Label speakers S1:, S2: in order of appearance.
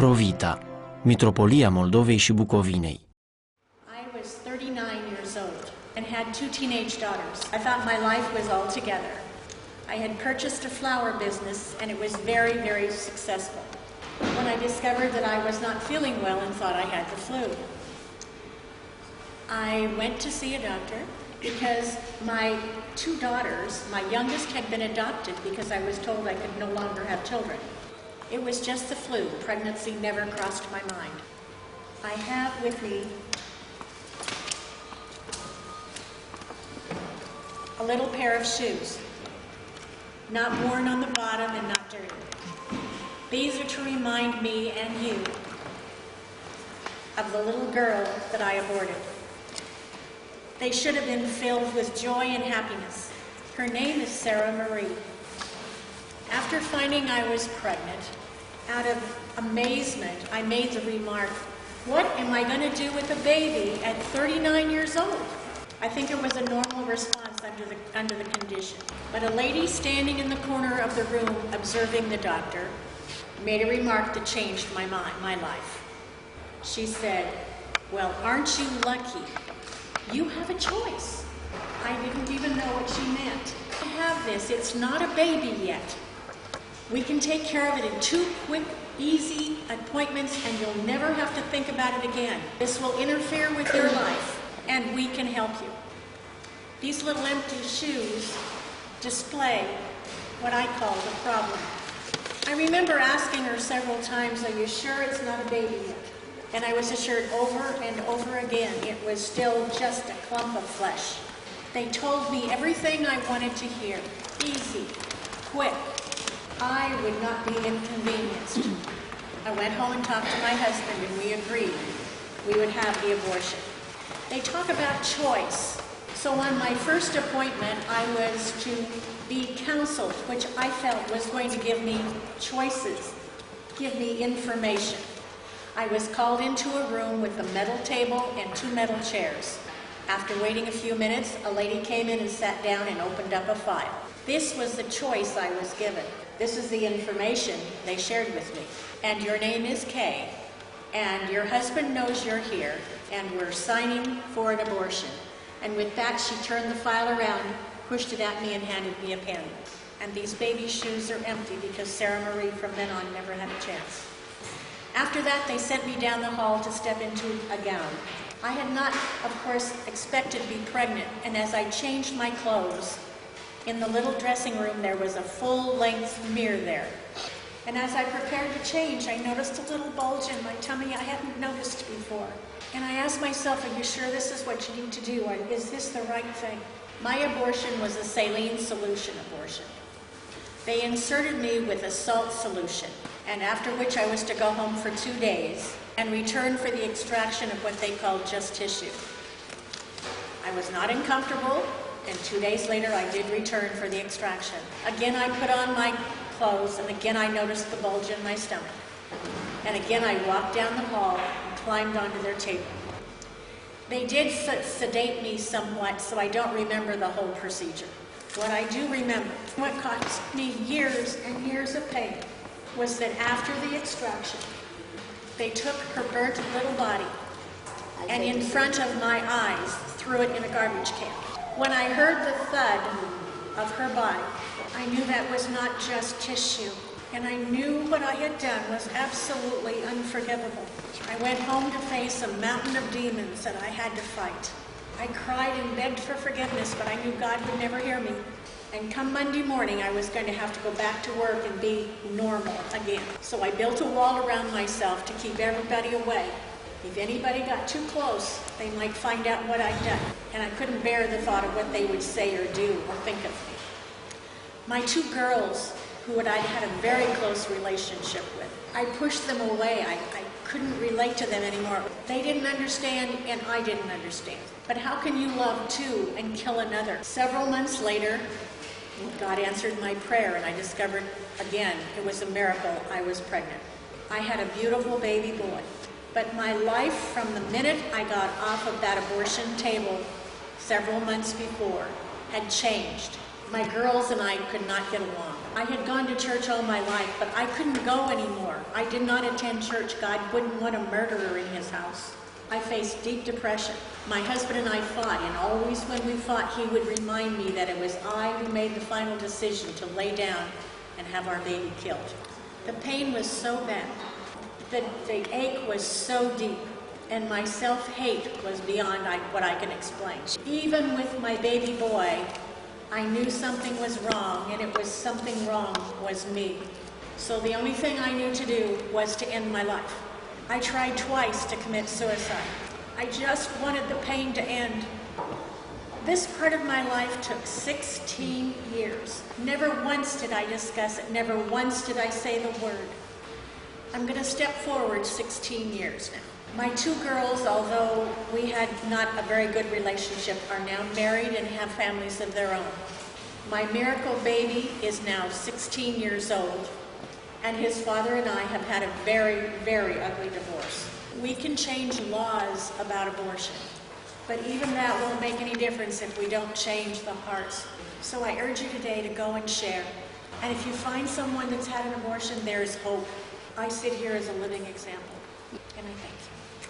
S1: Pro Vita, Mitropolia Moldovei și Bucovinei.
S2: I was 39 years old and had 2 teenage daughters. I thought my life was all together. I had purchased a flower business and it was very, very successful. When I discovered that I was not feeling well and thought I had the flu, I went to see a doctor because my 2 daughters, my youngest had been adopted because I was told I could no longer have children. It was just the flu. Pregnancy never crossed my mind. I have with me a little pair of shoes, not worn on the bottom and not dirty. These are to remind me and you of the little girl that I aborted. They should have been filled with joy and happiness. Her name is Sarah Marie. After finding I was pregnant, out of amazement, I made the remark, what am I going to do with a baby at 39 years old? I think it was a normal response under the condition. But a lady standing in the corner of the room observing the doctor made a remark that changed my life. She said, well, aren't you lucky? You have a choice. I didn't even know what she meant. I have this. It's not a baby yet. We can take care of it in 2 quick, easy appointments and you'll never have to think about it again. This will interfere with your life and we can help you. These little empty shoes display what I call the problem. I remember asking her several times, are you sure it's not a baby yet? And I was assured over and over again it was still just a clump of flesh. They told me everything I wanted to hear. Easy, quick. I would not be inconvenienced. I went home and talked to my husband and we agreed we would have the abortion. They talk about choice. So on my first appointment, I was to be counseled, which I felt was going to give me choices, give me information. I was called into a room with a metal table and 2 metal chairs. After waiting a few minutes, a lady came in and sat down and opened up a file. This was the choice I was given. This is the information they shared with me. And your name is Kay, and your husband knows you're here, and we're signing for an abortion. And with that, she turned the file around, pushed it at me, and handed me a pen. And these baby shoes are empty because Sarah Marie from then on never had a chance. After that, they sent me down the hall to step into a gown. I had not, of course, expected to be pregnant, and as I changed my clothes, in the little dressing room, there was a full-length mirror there. And as I prepared to change, I noticed a little bulge in my tummy I hadn't noticed before. And I asked myself, are you sure this is what you need to do? Or is this the right thing? My abortion was a saline solution abortion. They inserted me with a salt solution, and after which I was to go home for 2 days and return for the extraction of what they called just tissue. I was not uncomfortable, and 2 days later I did return for the extraction. Again I put on my clothes, and again I noticed the bulge in my stomach. And again I walked down the hall and climbed onto their table. They did sedate me somewhat, so I don't remember the whole procedure. What I do remember, what cost me years and years of pain, was that after the extraction, they took her burnt little body and in front of my eyes threw it in a garbage can. When I heard the thud of her body, I knew that was not just tissue, and I knew what I had done was absolutely unforgivable. I went home to face a mountain of demons that I had to fight. I cried and begged for forgiveness, but I knew God would never hear me. And come Monday morning, I was going to have to go back to work and be normal again. So I built a wall around myself to keep everybody away. If anybody got too close, they might find out what I'd done. And I couldn't bear the thought of what they would say or do or think of me. My 2 girls, who I'd had a very close relationship with, I pushed them away. I couldn't relate to them anymore. They didn't understand, and I didn't understand. But how can you love 2 and kill another? Several months later, God answered my prayer, and I discovered, again, it was a miracle, I was pregnant. I had a beautiful baby boy. But my life, from the minute I got off of that abortion table several months before, had changed. My girls and I could not get along. I had gone to church all my life, but I couldn't go anymore. I did not attend church. God wouldn't want a murderer in his house. I faced deep depression. My husband and I fought, and always when we fought, he would remind me that it was I who made the final decision to lay down and have our baby killed. The pain was so bad. The ache was so deep, and my self-hate was beyond what I can explain. Even with my baby boy, I knew something was wrong, and it was something wrong was me. So the only thing I knew to do was to end my life. I tried twice to commit suicide. I just wanted the pain to end. This part of my life took 16 years. Never once did I discuss it. Never once did I say the word. I'm going to step forward 16 years now. My two girls, although we had not a very good relationship, are now married and have families of their own. My miracle baby is now 16 years old, and his father and I have had a very, very ugly divorce. We can change laws about abortion, but even that won't make any difference if we don't change the hearts. So I urge you today to go and share. And if you find someone that's had an abortion, there is hope. I sit here as a living example, and I thank you.